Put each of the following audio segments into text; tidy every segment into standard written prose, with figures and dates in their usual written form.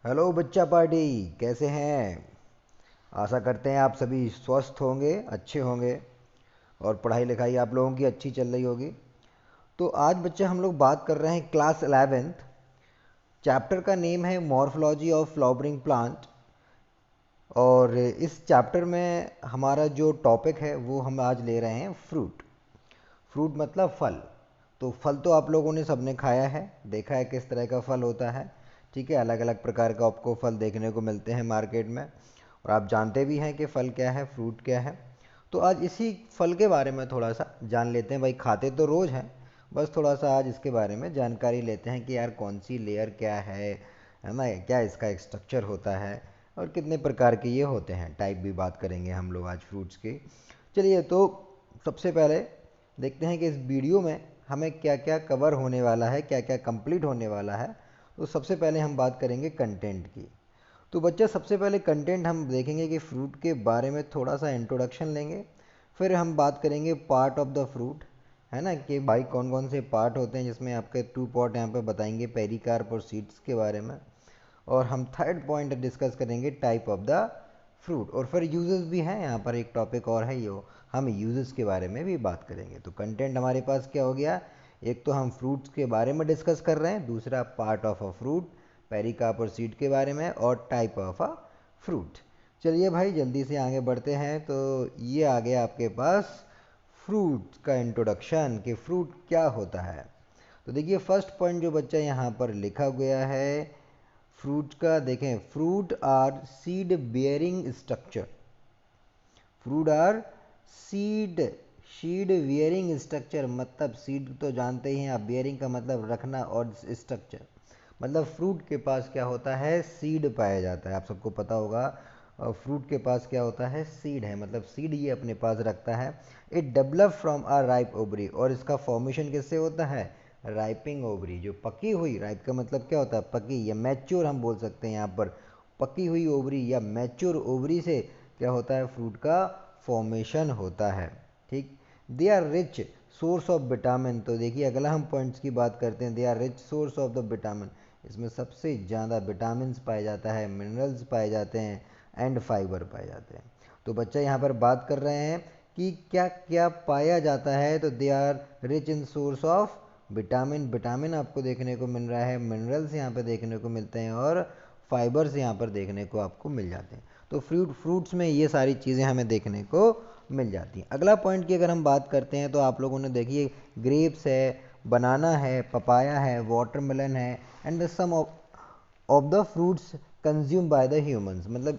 Hello बच्चा party. कैसे हैं? आशा करते हैं आप सभी स्वस्थ होंगे, अच्छे होंगे और पढ़ाई लिखाई आप लोगों की अच्छी चल रही होगी। तो आज बच्चे हम लोग बात कर रहे हैं क्लास 11th। चैप्टर का नेम है मॉर्फोलॉजी ऑफ फ्लावरिंग प्लांट। और इस चैप्टर में हमारा जो टॉपिक है वो हम आज ले रहे हैं फ्रूट। फ्रूट मतलब फल। तो फल तो आप लोगों ने सबने खाया है, देखा है किस तरह का फल होता है। ठीक है, अलग अलग प्रकार का आपको फल देखने को मिलते हैं मार्केट में, और आप जानते भी हैं कि फल क्या है, फ्रूट क्या है। तो आज इसी फल के बारे में थोड़ा सा जान लेते हैं। भाई खाते तो रोज़ हैं, बस थोड़ा सा आज इसके बारे में जानकारी लेते हैं कि यार कौन सी लेयर क्या है ना, क्या इसका एक स्ट्रक्चर होता है और कितने प्रकार के ये होते हैं, टाइप भी बात करेंगे हम लोग आज फ्रूट्स की। चलिए, तो सबसे पहले देखते हैं कि इस वीडियो में हमें क्या क्या कवर होने वाला है, क्या क्या कंप्लीट होने वाला है। तो सबसे पहले हम बात करेंगे कंटेंट की। तो बच्चा सबसे पहले कंटेंट हम देखेंगे कि फ्रूट के बारे में थोड़ा सा इंट्रोडक्शन लेंगे। फिर हम बात करेंगे पार्ट ऑफ द फ्रूट, है ना, कि भाई कौन कौन से पार्ट होते हैं, जिसमें आपके 2 पार्ट यहाँ पे बताएंगे, पेरिकार्प और सीड्स के बारे में। और हम थर्ड पॉइंट डिस्कस करेंगे टाइप ऑफ द फ्रूट। और फिर यूजेस भी हैं, यहाँ पर एक टॉपिक और है, ये हम यूजेस के बारे में भी बात करेंगे। तो कंटेंट हमारे पास क्या हो गया, एक तो हम फ्रूट्स के बारे में डिस्कस कर रहे हैं, दूसरा part of a fruit, pericarp और सीड के बारे में, और टाइप ऑफ अ फ्रूट। चलिए भाई जल्दी से आगे बढ़ते हैं। तो ये आ गया आपके पास फ्रूट का इंट्रोडक्शन कि फ्रूट क्या होता है। तो देखिए फर्स्ट पॉइंट जो बच्चा यहाँ पर लिखा गया है फ्रूट का, देखें, fruit are seed bearing structure. Fruit are seed seed bearing structure, मतलब सीड तो जानते ही हैं आप, बियरिंग का मतलब रखना, और स्ट्रक्चर मतलब फ्रूट के पास क्या होता है, सीड पाया जाता है। आप सबको पता होगा, और फ्रूट के पास क्या होता है, सीड है, मतलब सीड ये अपने पास रखता है। It develop from a ripe ovary, और इसका फॉर्मेशन किससे होता है, राइपिंग ओवरी, जो पकी हुई, राइप का मतलब क्या होता है, पकी, या मैच्योर हम बोल सकते हैं यहाँ पर, पकी हुई ओवरी या मैच्योर ओवरी से क्या होता है, फ्रूट का फॉर्मेशन होता है। ठीक, they are rich source of vitamin. तो देखिए अगला हम पॉइंट्स की बात करते हैं, they are rich source of the vitamin. इसमें सबसे ज़्यादा विटामिन पाए जाता है, मिनरल्स पाए जाते हैं, एंड फाइबर पाए जाते हैं। तो बच्चा यहाँ पर बात कर रहे हैं कि क्या क्या पाया जाता है, तो they are rich in source of vitamin. Vitamin आपको देखने को मिल रहा है, मिनरल्स यहाँ पे देखने को मिलते हैं, और फाइबर्स यहाँ पर देखने को आपको मिल जाते हैं। तो फ्रूट्स में ये सारी चीज़ें हमें देखने को मिल जाती हैं। अगला पॉइंट की अगर हम बात करते हैं, तो आप लोगों ने देखिए ग्रेप्स है, बनाना है, पपाया है, वाटरमेलन है, and some of the fruits consume by the humans. मतलब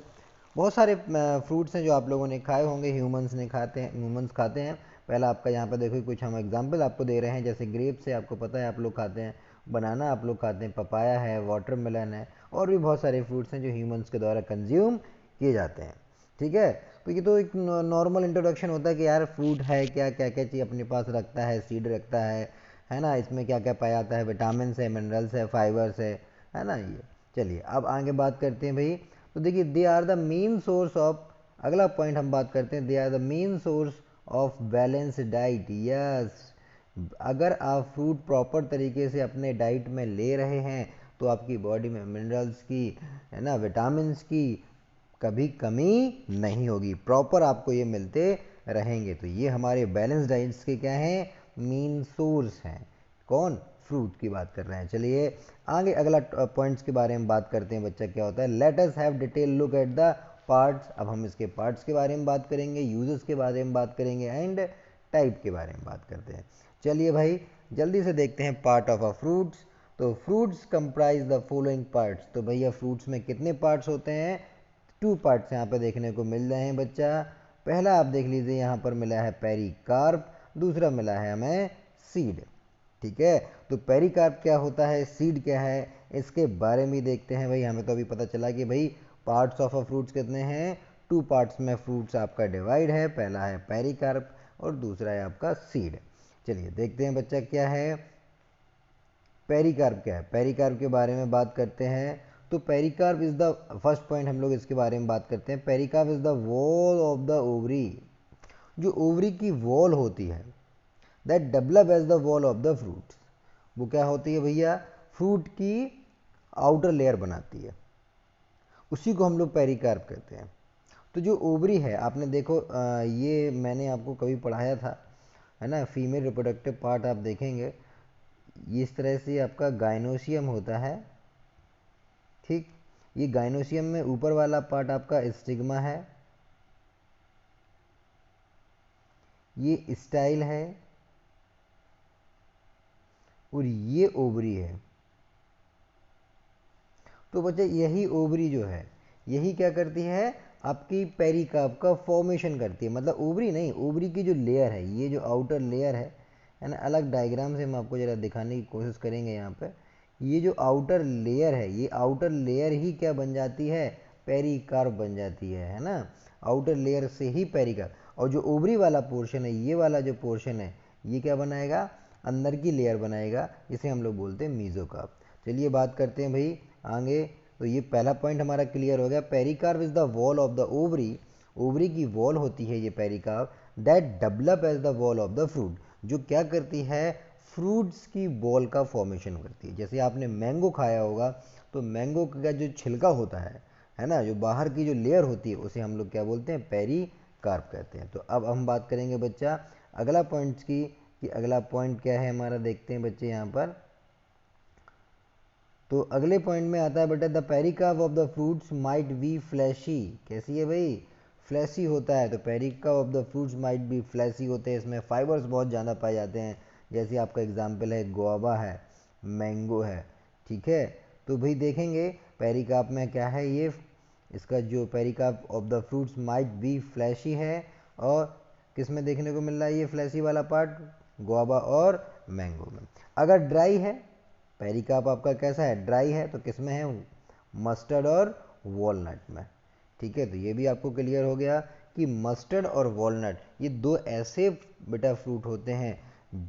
बहुत सारे फ्रूट्स हैं जो आप लोगों ने खाए होंगे, ह्यूमंस खाते हैं। पहला आपका यहाँ पर देखो, कुछ हम एग्जांपल आपको दे रहे हैं, जैसे ग्रेप्स है, आपको पता है आप लोग खाते हैं, बनाना आप लोग खाते हैं, पपाया है, वाटरमेलन है, और भी बहुत सारे फ्रूट्स हैं जो ह्यूमंस के द्वारा कंज्यूम किए जाते हैं। ठीक है, तो ये तो एक नॉर्मल इंट्रोडक्शन होता है कि यार फ्रूट है क्या, क्या क्या चीज़ अपने पास रखता है, सीड रखता है ना, इसमें क्या क्या पाया जाता है, विटामिन है, मिनरल्स है, फाइबर्स है ना ये। चलिए अब आगे बात करते हैं भाई। तो देखिए they are the main source of, अगला पॉइंट हम बात करते हैं, they are the main source of balance diet. Yes, अगर आप फ्रूट प्रॉपर तरीके से अपने डाइट में ले रहे हैं, तो आपकी बॉडी में मिनरल्स की, है ना, विटामिन्स की कभी कमी नहीं होगी, प्रॉपर आपको ये मिलते रहेंगे। तो ये हमारे बैलेंस डाइट्स के क्या हैं, मेन सोर्स हैं। कौन, फ्रूट की बात कर रहे हैं। चलिए आगे अगला पॉइंट्स के बारे में बात करते हैं, बच्चा क्या होता है, let us have detail look at the parts. अब हम इसके पार्ट्स के बारे में बात करेंगे, यूजेस के बारे में बात करेंगे, एंड टाइप के बारे में बात करते हैं। चलिए भाई जल्दी से देखते हैं पार्ट ऑफ अ फ्रूट्स। तो fruits comprise the following parts. तो भैया फ्रूट्स में कितने पार्ट्स होते हैं, 2 पार्ट्स यहाँ पे देखने को मिल रहे हैं बच्चा। पहला आप देख लीजिए, यहाँ पर मिला है पेरिकार्प, दूसरा मिला है हमें सीड। ठीक है, तो पेरिकार्प क्या होता है, सीड क्या है, इसके बारे में देखते हैं भाई। हमें तो अभी पता चला कि भाई पार्ट्स ऑफ अ फ्रूट्स कितने हैं, 2 पार्ट्स में फ्रूट्स आपका डिवाइड है, पहला है पेरिकार्प और दूसरा है आपका सीड। चलिए देखते हैं बच्चा क्या है, पेरिकार्प क्या है, पेरिकार्प के बारे में बात करते हैं। तो pericarp is the first point, हम लोग इसके बारे में बात करते हैं। Pericarp is the wall of the ovary, जो ओवरी की वॉल होती है, that develop as the wall of the fruit. वो क्या होती है भैया, फ्रूट की आउटर लेयर बनाती है। उसी को हम लोग पेरिकार्प कहते हैं। तो जो ओवरी है, आपने देखो ये मैंने आपको कभी पढ़ाया था, है ना, फीमेल रिप्रोडक्टिव पार्ट आप देखेंगे ये इस तरह से आपका गाइनोसियम होता है। ठीक, ये गाइनोसियम में ऊपर वाला पार्ट आपका स्टिग्मा है, ये स्टाइल है, और ये ओवरी है। तो बच्चे यही ओवरी जो है, यही क्या करती है, आपकी पेरिकार्प का फॉर्मेशन करती है। मतलब ओवरी नहीं, ओवरी की जो लेयर है, ये जो आउटर लेयर है ना, अलग डायग्राम से हम आपको ज़रा दिखाने की कोशिश करेंगे यहाँ पे। ये जो आउटर लेयर है, ये आउटर लेयर ही क्या बन जाती है, पेरिकार्प बन जाती है ना। आउटर लेयर से ही पेरिकार्प, और जो ओवरी वाला पोर्शन है, ये वाला जो पोर्शन है, ये क्या बनाएगा, अंदर की लेयर बनाएगा, जिसे हम लोग बोलते हैं मीजोकार्प। चलिए बात करते हैं भाई आगे। तो ये पहला पॉइंट हमारा क्लियर हो गया, pericarp is the wall of the ovary, ovary की वॉल होती है ये pericarp, that develop as the wall of the fruit, जो क्या करती है, फ्रूट्स की बॉल का फॉर्मेशन करती है। जैसे आपने मैंगो खाया होगा, तो मैंगो का जो छिलका होता है ना, जो बाहर की जो लेयर होती है, उसे हम लोग क्या बोलते हैं, पेरिकार्प कहते हैं। तो अब हम बात करेंगे बच्चा अगला पॉइंट्स की, कि अगला पॉइंट क्या है हमारा, देखते हैं बच्चे यहाँ पर। तो अगले पॉइंट में आता है बेटा, the pericarp of the fruits might be fleshy. कैसी है भाई, फ्लैशी होता है। तो pericarp of the fruits might be fleshy होते हैं, इसमें फाइबर्स बहुत ज़्यादा पाए जाते हैं। जैसे आपका एग्जाम्पल है गुआवा है, मैंगो है, ठीक है। तो भाई देखेंगे पेरिकार्प में क्या है, ये इसका जो pericarp of the fruits might be fleshy है, और किस में देखने को मिल रहा है ये फ्लैशी वाला पार्ट, गुआवा और मैंगो में। अगर ड्राई है, पेरिकार्प आपका कैसा है, ड्राई है, तो किस में है, मस्टर्ड और वॉलनट में। ठीक है, तो ये भी आपको क्लियर हो गया कि मस्टर्ड और वॉलनट ये दो ऐसे बेटा फ्रूट होते हैं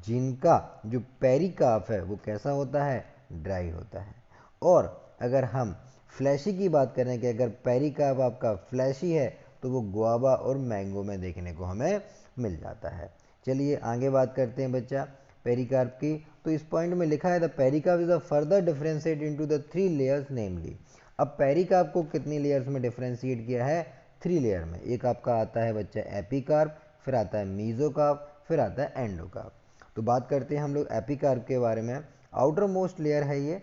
जिनका जो पेरिकार्प है वो कैसा होता है, ड्राई होता है। और अगर हम फ्लैशी की बात करें कि अगर पेरिकार्प आपका फ्लैशी है, तो वो गुआवा और मैंगो में देखने को हमें मिल जाता है। चलिए आगे बात करते हैं बच्चा पेरिकार्प की। तो इस पॉइंट में लिखा है the pericarp is a further differentiate into the three layers namely. अब पेरिकार्प को कितनी लेयर्स में डिफरेंशिएट किया है, थ्री लेयर में। एक आपका आता है बच्चा एपिकार्प, फिर आता है मीजोकार्प, फिर आता है एंडोकार्प। तो बात करते हैं हम लोग एपिकार्प के बारे में। आउटर मोस्ट लेयर है ये,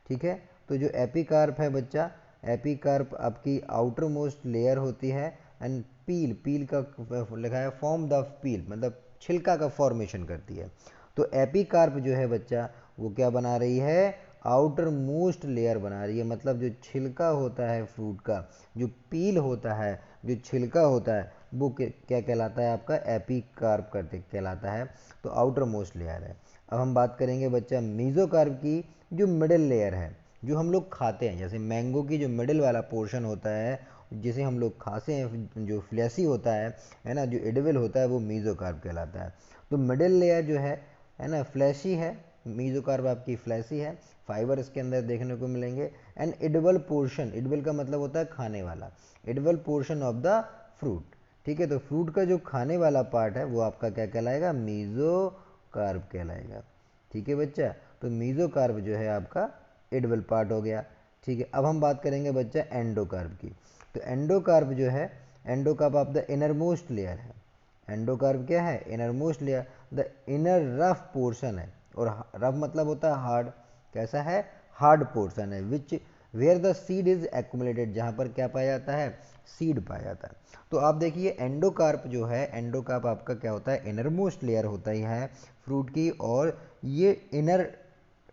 ठीक है। तो जो एपिकार्प है बच्चा, एपिकार्प आपकी आउटर मोस्ट लेयर होती है, एंड पील, पील का लिखा है फॉर्म द पील, मतलब छिलका का फॉर्मेशन करती है। तो एपिकार्प जो है बच्चा, वो क्या बना रही है, आउटर मोस्ट लेयर बना रही है। मतलब जो छिलका होता है फ्रूट का, जो पील होता है, जो छिलका होता है, वो क्या कहलाता है, आपका एपिकार्प करते कहलाता है। तो आउटर मोस्ट लेयर है। अब हम बात करेंगे बच्चा मेसोकार्प की, जो मिडिल लेयर है, जो हम लोग खाते हैं। जैसे मैंगो की जो मिडिल वाला पोर्शन होता है, जिसे हम लोग खाते हैं, जो फ्लैशी होता है ना, जो एडिबल होता है, वो मेसोकार्प कहलाता है। तो मिडिल लेयर जो है ना, फ्लैशी है, मेसोकार्प आपकी फ्लैशी है, फाइबर इसके अंदर देखने को मिलेंगे। एंड एडिबल पोर्शन, एडिबल का मतलब होता है खाने वाला, edible portion of the fruit. ठीक है, तो फ्रूट का जो खाने वाला पार्ट है वो आपका क्या कहलाएगा, मेसोकार्प कहलाएगा। ठीक है बच्चा, तो मेसोकार्प जो है आपका एडिबल पार्ट हो गया। ठीक है, अब हम बात करेंगे बच्चा एंडोकार्प की। तो एंडोकार्प जो है, endocarp of the inner most layer है। एंडोकार्प क्या है, inner most layer, the inner rough portion है। और रफ मतलब होता है हार्ड, कैसा है, हार्ड पोर्शन है, which where the seed is accumulated, जहाँ पर क्या पाया जाता है, सीड पाया जाता है। तो आप देखिए एंडोकार्प जो है, एंडोकार्प आपका क्या होता है, इनर मोस्ट लेयर होता ही है फ्रूट की, और ये इनर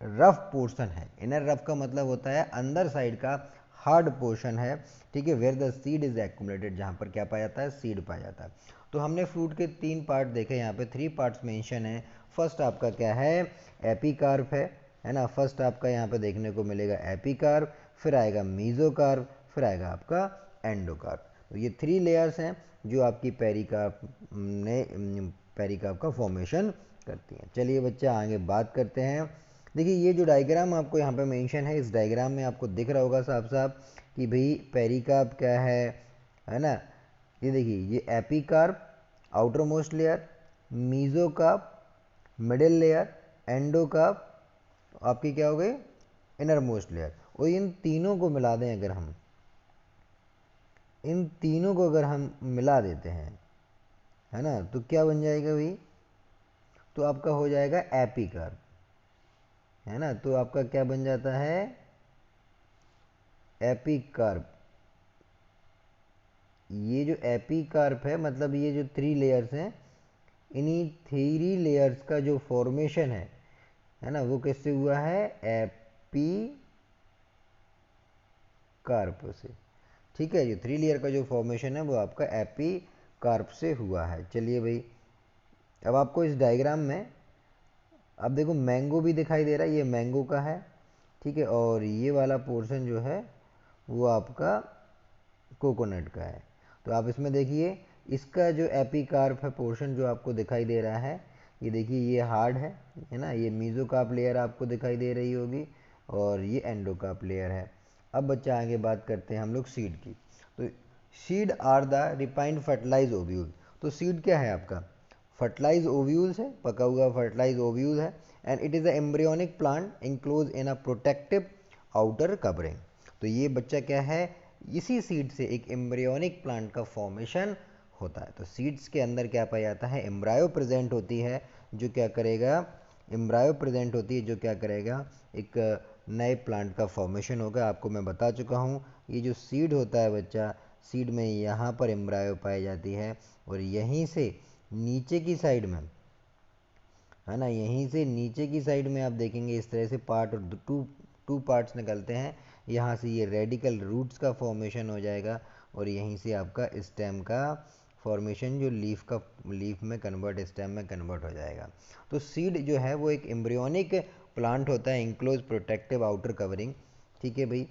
रफ पोर्शन है। इनर रफ का मतलब होता है अंदर साइड का हार्ड पोर्शन है। ठीक है, where the seed is accumulated, जहाँ पर क्या पाया जाता है, सीड पाया जाता है। तो हमने फ्रूट के तीन पार्ट देखे, यहाँ पे थ्री पार्ट्स मेंशन है। फर्स्ट आपका क्या है, एपिकार्प है ना, फर्स्ट आपका यहाँ पे देखने को मिलेगा एपिकार्प, फिर आएगा मीजोकार्प, फिर आएगा आपका एंडोकार्प। तो ये थ्री लेयर्स हैं जो आपकी पेरिकार्प का फॉर्मेशन करती हैं। चलिए बच्चा आगे बात करते हैं। देखिए ये जो डायग्राम आपको यहाँ पे मेंशन है, इस डायग्राम में आपको दिख रहा होगा साफ साफ कि भाई पेरिकार्प क्या है ना। ये देखिए, ये epicarp outer most layer, mesocarp middle layer, endocarp आपकी क्या हो गई, इनर मोस्ट लेयर। और इन तीनों को मिला दें अगर हम, इन तीनों को अगर हम मिला देते हैं, है ना, तो क्या बन जाएगा भाई? तो आपका हो जाएगा एपिकार्प, है ना। तो आपका क्या बन जाता है? एपिकार्प। ये जो एपिकार्प है, मतलब ये जो 3 लेयर्स हैं, इन्हीं 3 लेयर्स का जो फॉर्मेशन है ना, वो किससे हुआ है? एपिकार्प से। ठीक है, ये 3 लेयर का जो फॉर्मेशन है वो आपका एपिकार्प से हुआ है। चलिए भाई, अब आपको इस डायग्राम में, अब देखो मैंगो भी दिखाई दे रहा है, ये मैंगो का है, ठीक है, और ये वाला पोर्शन जो है वो आपका कोकोनट का है। तो आप इसमें देखिए, इसका जो एपिकार्प है पोर्शन जो आपको दिखाई दे रहा है, ये देखिए ये हार्ड है ना, ये मीजोकार्प लेयर आपको दिखाई दे रही होगी, और ये एंडोकार्प लेयर है। अब बच्चा आगे बात करते हैं हम लोग सीड की। तो seed are the refined fertilize ovule. तो सीड क्या है आपका? फर्टिलाइज ओव्यूल्स है, पका हुआ फर्टिलाइज ओव्यूल है, and it is a embryonic plant enclose in a protective outer covering. तो ये बच्चा क्या है? इसी सीड से एक एम्ब्रियोनिक प्लांट का फॉर्मेशन होता है। तो सीड्स के अंदर क्या पाया जाता है? एम्ब्रायो प्रेजेंट होती है, जो क्या करेगा? एम्ब्रायो प्रेजेंट होती है जो क्या करेगा? एक नए प्लांट का फॉर्मेशन होगा। आपको मैं बता चुका हूँ, ये जो सीड होता है बच्चा, सीड में यहाँ पर एम्ब्रायो पाई जाती है, और यहीं से नीचे की साइड में, है ना, यहीं से नीचे की साइड में आप देखेंगे इस तरह से पार्ट, और टू पार्ट्स निकलते हैं। यहाँ से ये रेडिकल रूट्स का फॉर्मेशन हो जाएगा, और यहीं से आपका स्टेम का फॉर्मेशन, जो लीफ में कन्वर्ट, स्टेम में कन्वर्ट हो जाएगा। तो सीड जो है वो एक एम्ब्रियोनिक प्लांट होता है, इंक्लोज प्रोटेक्टिव आउटर कवरिंग। ठीक है भाई,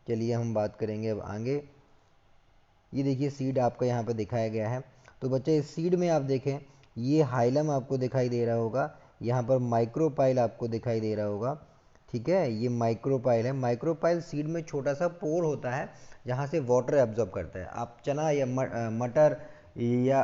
चलिए हम बात करेंगे अब आगे। ये देखिए सीड आपका यहाँ पर दिखाया गया है। तो बच्चे इस सीड में आप देखें, ये हाइलम आपको दिखाई दे रहा होगा, यहाँ पर माइक्रोपाइल आपको दिखाई दे रहा होगा। ठीक है, ये माइक्रोपाइल है। माइक्रोपाइल सीड में छोटा सा पोर होता है, जहाँ से वाटर एब्जॉर्ब करता है। आप चना या मटर, या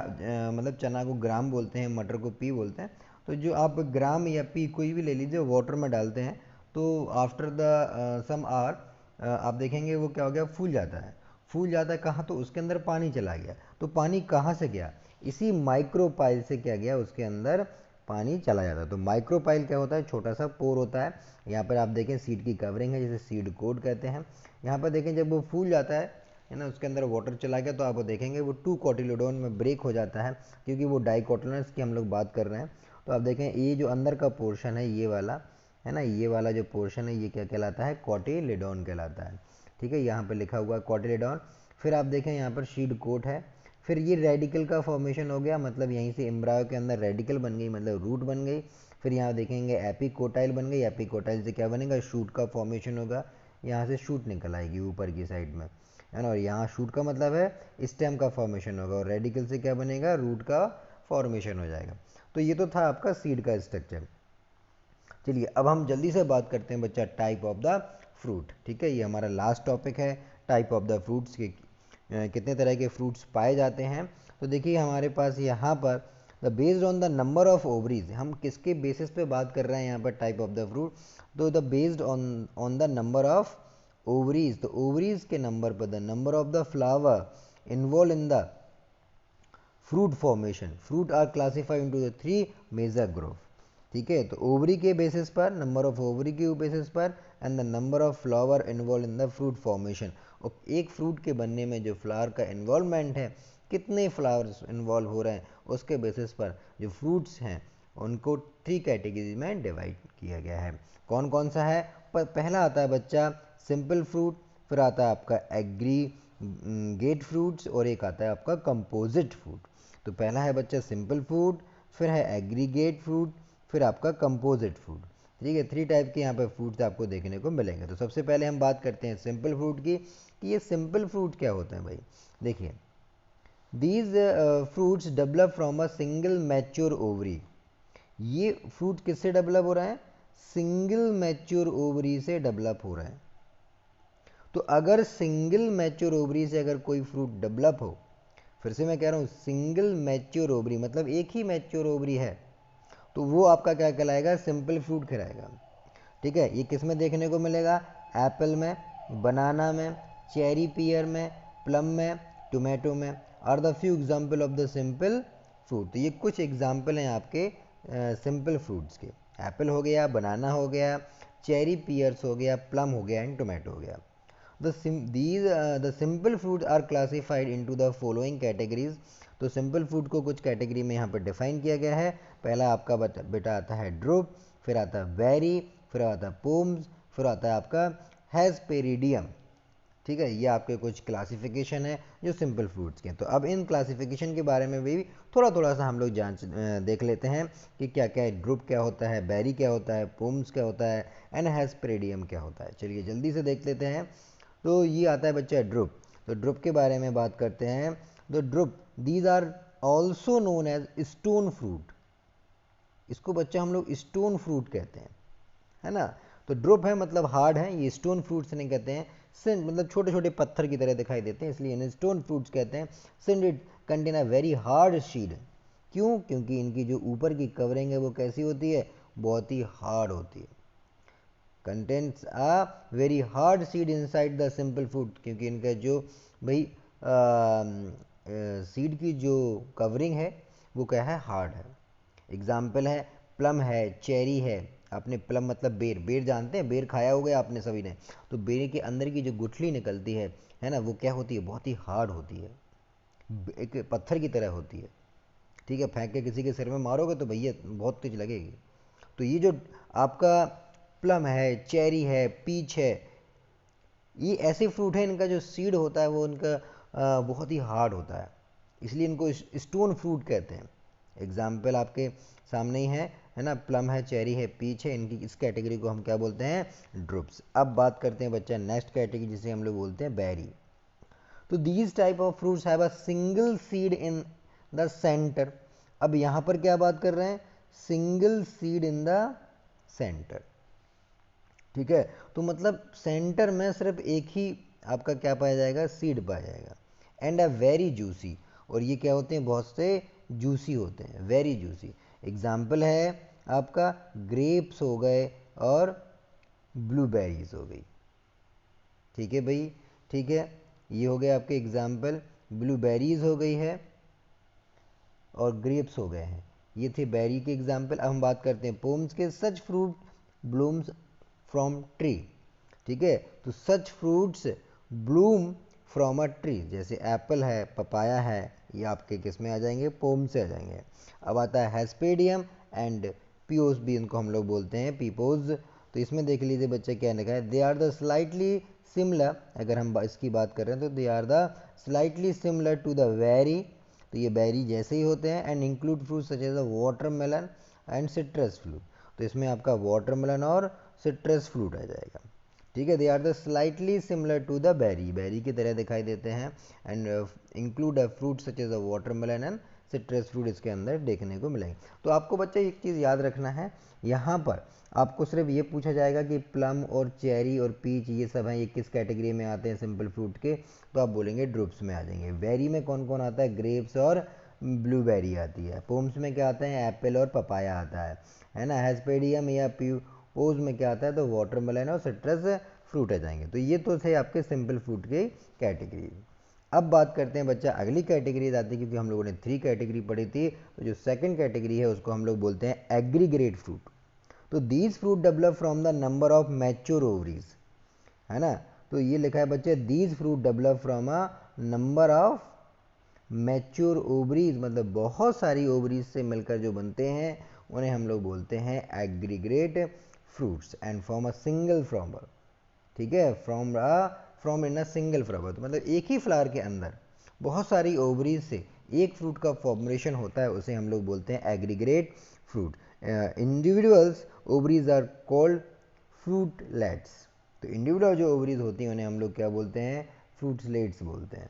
मतलब चना को ग्राम बोलते हैं, मटर को पी बोलते हैं। तो जो आप ग्राम या पी कोई भी ले लीजिए, वाटर में डालते हैं, तो आफ्टर द सम आवर आप देखेंगे वो क्या हो गया? फूल जाता है। फूल जाता है कहाँ? तो उसके अंदर पानी चला गया। तो पानी कहाँ से गया? इसी माइक्रोपाइल से क्या गया? उसके अंदर पानी चला जाता है। तो माइक्रोपाइल क्या होता है? छोटा सा पोर होता है। यहाँ पर आप देखें सीड की कवरिंग है, जिसे सीड कोट कहते हैं। यहाँ पर देखें जब वो फूल जाता है ना, उसके अंदर वाटर चला गया, तो आप देखेंगे वो 2 कोटिलोडोन में ब्रेक हो जाता है, क्योंकि वो डाइकोटिलेडोन्स की हम लोग बात कर रहे हैं। तो आप देखें ये जो अंदर का पोर्शन है, ये वाला, है ना, ये वाला जो पोर्शन है, ये क्या कहलाता है? कोटिलेडोन कहलाता है। ठीक है, यहाँ पे लिखा हुआ है कोटिलेडोन। फिर आप देखें यहाँ पर सीड कोट है। फिर ये रेडिकल का फॉर्मेशन हो गया, मतलब यहीं से एम्ब्रायो के अंदर रेडिकल बन गई, मतलब रूट बन गई। फिर यहाँ देखेंगे एपिकोटाइल बन गई। एपिकोटाइल से क्या बनेगा? शूट का फॉर्मेशन होगा, यहाँ से शूट निकल आएगी ऊपर की साइड में, है ना। और यहाँ शूट का मतलब है स्टेम का फॉर्मेशन होगा, और रेडिकल से क्या बनेगा? रूट का फॉर्मेशन हो जाएगा। तो ये तो था आपका सीड का स्ट्रक्चर। चलिए अब हम जल्दी से बात करते हैं बच्चा टाइप ऑफ द फ्रूट। ठीक है, ये हमारा लास्ट टॉपिक है, टाइप ऑफ द फ्रूट्स के कितने तरह के फ्रूट्स पाए जाते हैं। तो देखिए हमारे पास यहाँ पर the based on the number of ovaries, हम किसके बेसिस पे बात कर रहे हैं यहाँ पर टाइप ऑफ द फ्रूट? तो the based on the number of ovaries, तो ओवरीज के नंबर पर the number of the flower involve in the fruit formation, fruit are classified into the 3 major group. ठीक है, तो ओवरी के basis पर, number of ovary के basis पर, and the number of flower involve in the fruit formation, और एक fruit के बनने में जो फ्लावर का इन्वॉल्वमेंट है, कितने फ्लावर्स इन्वॉल्व हो रहे हैं, उसके बेसिस पर जो फ्रूट्स हैं उनको 3 कैटेगरी में डिवाइड किया गया है। कौन कौन सा है? पहला आता है बच्चा सिंपल फ्रूट, फिर आता है आपका एग्रीगेट फ्रूट्स, और एक आता है आपका कंपोजिट फ्रूट। तो पहला है बच्चा सिंपल फ्रूट, फिर है एग्रीगेट फ्रूट, फिर आपका कंपोजिट फ्रूट। ठीक है, 3 टाइप के यहाँ पे फ्रूट्स आपको देखने को मिलेंगे। तो सबसे पहले हम बात करते हैं सिंपल फ्रूट की, कि ये सिंपल फ्रूट क्या होते हैं भाई। देखिए, these fruits develop from a single mature ovary. ये फ्रूट किससे डेवलप हो रहा है? सिंगल मैच्योर ओवरी से डेवलप हो रहा है। तो अगर सिंगल मैच्योर ओवरी से अगर कोई फ्रूट डेवलप हो, फिर से मैं कह रहा हूँ सिंगल मैच्योर ओवरी मतलब एक ही मैच्योर ओवरी है, तो वो आपका क्या कहलाएगा? सिंपल फ्रूट कहलाएगा। ठीक है, ये किस में देखने को मिलेगा? एप्पल में, बनाना में, चेरी पियर में, प्लम में, टोमेटो में। Are the few example of the simple fruit. तो ये कुछ एग्जाम्पल हैं आपके सिंपल फ्रूट्स के। एप्पल हो गया, बनाना हो गया, चेरी पियर्स हो गया, प्लम हो गया एंड टोमेटो हो गया। The simple fruits are classified into the following categories। तो सिंपल फ्रूट को कुछ कैटेगरी में यहाँ पर डिफाइन किया गया है। पहला आपका बेटा आता है ड्रुप, फिर आता है बेरी, फिर आता है पोम्स, फिर आता है आपका हेस्पेरिडियम। ठीक है, ये आपके कुछ क्लासिफिकेशन है जो सिंपल फ्रूट्स के। तो अब इन क्लासिफिकेशन के बारे में भी थोड़ा सा हम लोग देख लेते हैं कि क्या क्या है। ड्रुप क्या होता है, बेरी क्या होता है, पोम्स क्या होता है एंड हेस्पेरिडियम क्या होता है। चलिए जल्दी से देख लेते हैं। तो ये आता है बच्चा ड्रुप। तो ड्रुप के बारे में बात करते हैं। तो drupe, these are also known as stone fruit. इसको बच्चा हम लोग स्टोन फ्रूट कहते हैं, है ना। तो ड्रुप है मतलब हार्ड है, ये स्टोन फ्रूट्स नहीं कहते हैं। सिंड मतलब छोटे छोटे पत्थर की तरह दिखाई देते हैं, इसलिए इन्हें स्टोन फ्रूट्स कहते हैं। Since it contain a very hard seed. क्यों? क्योंकि इनकी जो ऊपर की कवरिंग है वो कैसी होती है, बहुत ही हार्ड होती है। Contents a very hard seed inside the simple fruit. क्योंकि इनका जो भाई सीड की जो कवरिंग है वो क्या है, हार्ड है। एग्जाम्पल है प्लम है, चेरी है। आपने प्लम मतलब बेर, बेर जानते हैं, बेर खाया होगा आपने सभी ने। तो बेर के अंदर की जो गुठली निकलती है ना, वो क्या होती है, बहुत ही हार्ड होती है, एक पत्थर की तरह होती है। ठीक है, फेंक के किसी के सिर में मारोगे तो भैया बहुत तेज लगेगी। तो ये जो आपका प्लम है, चेरी है, पीच है, ये ऐसे फ्रूट है इनका जो सीड होता है वो इनका बहुत ही हार्ड होता है, इसलिए इनको स्टोन फ्रूट कहते हैं। एग्जाम्पल आपके सामने ही है ना, प्लम है, चेरी है, पीच है, इनकी इस कैटेगरी को हम क्या बोलते हैं, ड्रुप्स। अब बात करते हैं बच्चा नेक्स्ट कैटेगरी जिसे हम लोग बोलते हैं बेरी। तो these type of fruits have a single seed in the centre. अब यहाँ पर क्या बात कर रहे हैं, single seed in the centre. ठीक है, तो मतलब सेंटर में सिर्फ एक ही आपका क्या पाया जाएगा, सीड पाया जाएगा। एंड अ वेरी जूसी, और ये क्या होते हैं, बहुत से जूसी होते हैं, वेरी जूसी। एग्जाम्पल है आपका ग्रेप्स हो गए और ब्लूबेरीज हो गई। ठीक है भाई, ठीक है, ये हो गए आपके एग्जाम्पल, ब्लूबेरीज हो गई है और ग्रेप्स हो गए हैं, ये थे बेरी के एग्जाम्पल। अब हम बात करते हैं पोम्स के। Such fruit blooms from tree. ठीक है, तो such fruits bloom from a tree, जैसे एप्पल है, पपाया है, ये आपके किस में आ जाएंगे, पोम से आ जाएंगे। अब आता है हेस्पेडियम एंड पियोस, भी इनको हम लोग बोलते हैं पीपोज। तो इसमें देख लीजिए बच्चे क्या लिखा है, they are the slightly similar. अगर हम इसकी बात कर रहे हैं तो they are the slightly similar to the berry. तो ये बेरी जैसे ही होते हैं। And include fruit such as watermelon and citrus fruit. तो इसमें आपका वाटरमेलन और सिट्रस फ्रूट आ जाएगा। ठीक है, they are the slightly similar to the berry, berry की तरह दिखाई देते हैं। And include a fruit such as a watermelon and citrus fruit इसके अंदर देखने को मिलेंगे। तो आपको बच्चे एक चीज़ याद रखना है, यहाँ पर आपको सिर्फ ये पूछा जाएगा कि प्लम और चेरी और पीच ये सब हैं, ये किस कैटेगरी में आते हैं सिंपल फ्रूट के, तो आप बोलेंगे ड्रुप्स में आ जाएंगे। बेरी में कौन कौन आता है, ग्रेप्स और ब्लूबेरी आती है। पोम्स में क्या आता है, एप्पल और पपाया आता है ना। हेस्पेडियम या पोज में क्या आता है, तो वाटरमेलन और सिट्रस फ्रूट आ जाएंगे। तो ये तो थे आपके सिंपल फ्रूट की कैटेगरी। अब बात करते हैं बच्चा अगली कैटेगरी आती है, क्योंकि हम लोगों ने 3 कैटेगरी पढ़ी थी, तो जो सेकंड कैटेगरी है उसको हम लोग बोलते हैं एग्रीग्रेट फ्रूट। तो these fruit develop from the number of mature ovaries, है ना। तो ये लिखा है बच्चे, these fruit develop from a number of mature ovaries, मतलब बहुत सारी ओवरीज से मिलकर जो बनते हैं उन्हें हम लोग बोलते हैं एग्रीग्रेट fruits. And from a single flower. ठीक है, from in a single flower, तो मतलब एक ही फ्लावर के अंदर बहुत सारी ओवरीज से एक फ्रूट का फॉर्मेशन होता है, उसे हम लोग बोलते हैं aggregate fruit. Individuals ovaries are called fruitlets. तो इंडिविजुअल जो ओवरीज होती हैं उन्हें हम लोग क्या बोलते हैं, फ्रूटलेट्स बोलते हैं।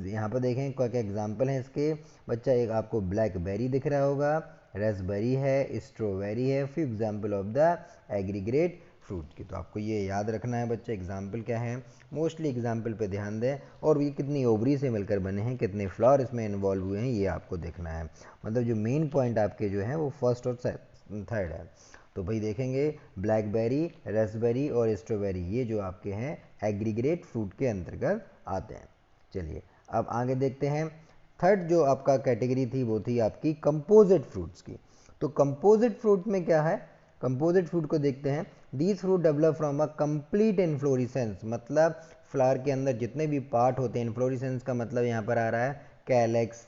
यहाँ पर देखें क्या क्या एग्जाम्पल हैं इसके बच्चा। एक आपको ब्लैकबेरी दिख रहा होगा, रेसबेरी है, स्ट्रॉबेरी है, फिर एग्जाम्पल ऑफ द एग्रीग्रेट फ्रूट की। तो आपको ये याद रखना है बच्चे, एग्जाम्पल क्या है, मोस्टली एग्जाम्पल पे ध्यान दें, और ये कितनी ओवरी से मिलकर बने हैं, कितने फ्लावर इसमें इन्वॉल्व हुए हैं, ये आपको देखना है। मतलब जो मेन पॉइंट आपके जो हैं वो फर्स्ट और थर्ड है। तो भाई देखेंगे ब्लैकबेरी, रेसबेरी और स्ट्रॉबेरी, ये जो आपके हैं एग्रीग्रेट फ्रूट के अंतर्गत आते हैं। चलिए अब आगे देखते हैं, थर्ड जो आपका कैटेगरी थी वो थी आपकी कंपोजिट फ्रूट्स की। तो कंपोजिट फ्रूट में क्या है, कंपोजिट फ्रूट को देखते हैं। These fruit develop from a complete inflorescence, मतलब फ्लावर के अंदर जितने भी पार्ट होते हैं, इन्फ्लोरिसेंस का मतलब यहाँ पर आ रहा है कैलेक्स,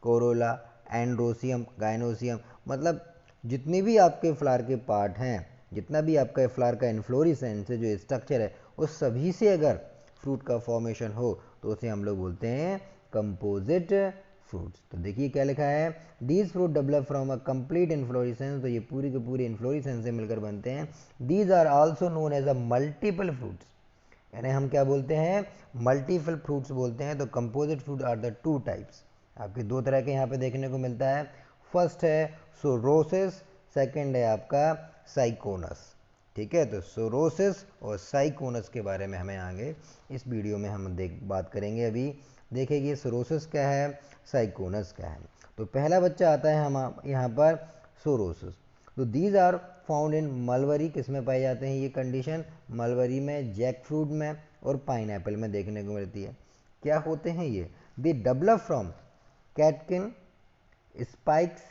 कोरोला, एंड्रोसियम, गाइनोसियम, मतलब जितने भी आपके फ्लावर के पार्ट हैं, जितना भी आपका फ्लावर का इन्फ्लोरिसेंस है, जो स्ट्रक्चर है, उस सभी से अगर फ्रूट का फॉर्मेशन हो तो उसे हम लोग बोलते हैं कंपोजिट फ्रूट्स। तो देखिए क्या लिखा है, these fruit develop from a complete inflorescence, तो ये पूरी के पूरी इन्फ्लोरिसेंस से मिलकर बनते हैं। These are also known as a multiple fruits, यानी हम क्या बोलते हैं, मल्टीपल फ्रूट्स बोलते हैं। तो composite fruit are the two types, आपके दो तरह के यहाँ पे देखने को मिलता है। फर्स्ट है सोरोसिस, सेकंड है आपका साइकोनस। ठीक है, तो सोरोसिस और साइकोनस के बारे में हमें आगे इस वीडियो में हम बात करेंगे। अभी देखेंगे सोरोसिस क्या है, साइकोनस क्या है। तो पहला बच्चा आता है हम यहाँ पर सोरोसिस। तो these are found in mulberry, किस में पाए जाते हैं ये कंडीशन, मलबरी में, जैक फ्रूट में और पाइनएप्पल में देखने को मिलती है। क्या होते हैं ये, they develop from catkin, spikes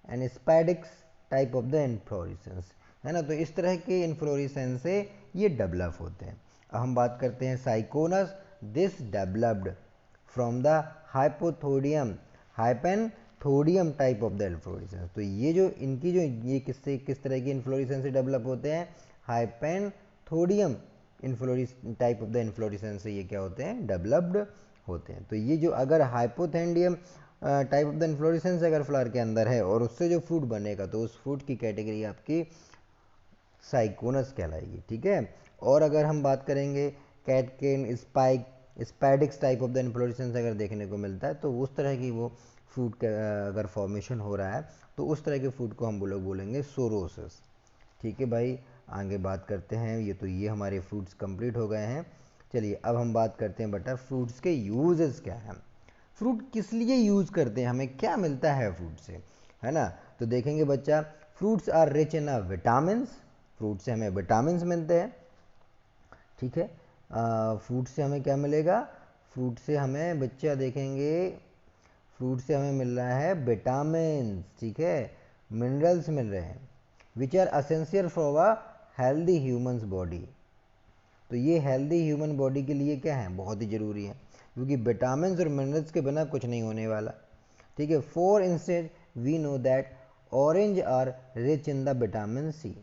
and spadix type of the inflorescence, है ना। तो इस तरह के इन्फ्लोरिसेंस से ये डेवलप होते हैं। अब हम बात करते हैं syconus. This developed from the hypanthodium, hypanthodium type of the inflorescence. तो ये जो इनकी जो ये किस तरह की इन्फ्लोरिसेंस से डेवलप होते हैं, हाइपेनथोडियम इन्फ्लोरिस टाइप ऑफ द इन्फ्लोरिसेंस से ये क्या होते हैं, डेवलप्ड होते हैं। तो ये जो अगर हाइपोथेंडियम टाइप ऑफ द इन्फ्लोरिसेंस अगर फ्लावर के अंदर है और उससे जो फ्रूट बनेगा तो उस फ्रूट की कैटेगरी आपकी साइकोनस कहलाएगी। ठीक है, और अगर हम बात करेंगे catkin, spike, spadix type of the inflorescence अगर देखने को मिलता है तो उस तरह की वो फ्रूट का अगर फॉर्मेशन हो रहा है तो उस तरह के फ्रूट को हम लोग बोलेंगे सोरोसिस। ठीक है भाई, आगे बात करते हैं। ये हमारे फ्रूट्स कंप्लीट हो गए हैं। चलिए अब हम बात करते हैं बेटा फ्रूट्स के यूजेस क्या हैं, फ्रूट किस लिए यूज़ करते हैं, हमें क्या मिलता है फ्रूट से, है ना। तो देखेंगे बच्चा, fruits are rich in vitamin, fruit से हमें विटामिन मिलते हैं। ठीक है, फ्रूट से हमें क्या मिलेगा, फ्रूट से हमें बच्चा देखेंगे, फ्रूट से हमें मिल रहा है विटामिन, ठीक है, मिनरल्स मिल रहे हैं, which are essential for a healthy humans body. तो ये हेल्दी ह्यूमन बॉडी के लिए क्या है, बहुत ही ज़रूरी है, क्योंकि विटामिन और मिनरल्स के बिना कुछ नहीं होने वाला। ठीक है, for instance we know that orange are rich in the vitamin C.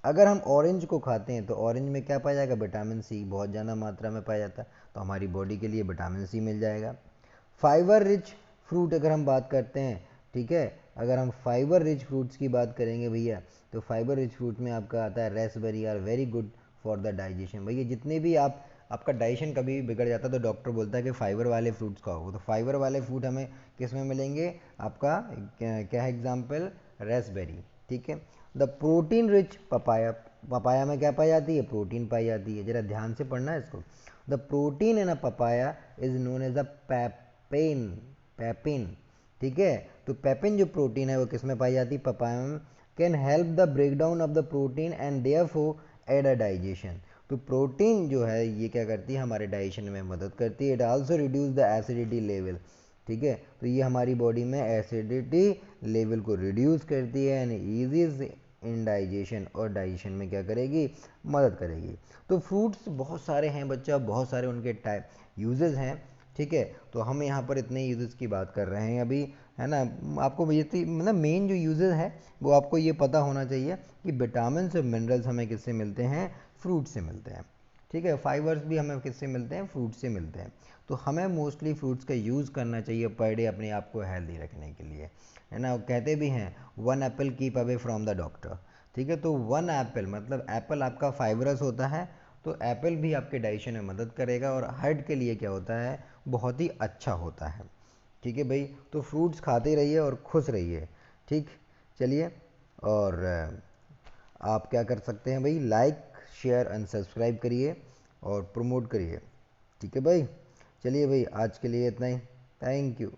अगर हम ऑरेंज को खाते हैं तो ऑरेंज में क्या पाया जाएगा, विटामिन सी बहुत ज़्यादा मात्रा में पाया जाता है, तो हमारी बॉडी के लिए विटामिन सी मिल जाएगा। फाइबर रिच फ्रूट अगर हम बात करते हैं, ठीक है, अगर हम फाइबर रिच फ्रूट्स की बात करेंगे भैया, तो फाइबर रिच फ्रूट में आपका आता है raspberry are very good for the digestion. भैया जितने भी आपका डाइजेशन कभी भी बिगड़ जाता है तो डॉक्टर बोलता है कि फाइबर वाले फ्रूट्स खाओ। तो फाइबर वाले फ्रूट हमें किस में मिलेंगे, आपका क्या है एग्जाम्पल, रेस्पबेरी। ठीक है, the protein rich papaya, papaya में क्या पाई जाती है, प्रोटीन पाई जाती है, जरा ध्यान से पढ़ना है इसको। The protein in a papaya is known as a papain, papain. ठीक है, तो पेपिन जो प्रोटीन है वो किस में पाई जाती है, पपाया में। Can help the break down of the protein and therefore aid a digestion. तो प्रोटीन जो है ये क्या करती है, हमारे डाइजेशन में मदद करती है। It also reduce the acidity level. ठीक है, तो ये हमारी बॉडी में एसिडिटी लेवल को रिड्यूस करती है एंड ईजीज इन डाइजेशन, और डाइजेशन में क्या करेगी, मदद करेगी। तो फ्रूट्स बहुत सारे हैं बच्चा, बहुत सारे उनके टाइप यूजेस हैं। ठीक है, तो हम यहाँ पर इतने यूजेस की बात कर रहे हैं अभी, है ना। आपको ये मतलब मेन जो यूजेस है वो आपको ये पता होना चाहिए कि विटामिन और मिनरल्स हमें किससे मिलते हैं, फ्रूट से मिलते हैं। ठीक है, फाइबर्स भी हमें किससे मिलते हैं, फ्रूट से मिलते हैं। तो हमें मोस्टली फ्रूट्स का यूज़ करना चाहिए पर डे अपने आप को हेल्दी रखने के लिए, है ना। कहते भी हैं one Apple keep away from the doctor. ठीक है, तो वन एप्पल मतलब एप्पल आपका फाइबरस होता है, तो एप्पल भी आपके डाइजेशन में मदद करेगा और हार्ट के लिए क्या होता है, बहुत ही अच्छा होता है। ठीक है भाई, तो फ्रूट्स खाते रहिए और खुश रहिए। ठीक, चलिए, और आप क्या कर सकते हैं भाई, लाइक शेयर एंड सब्सक्राइब करिए और प्रमोट करिए। ठीक है भाई, चलिए भाई आज के लिए इतना ही, थैंक यू।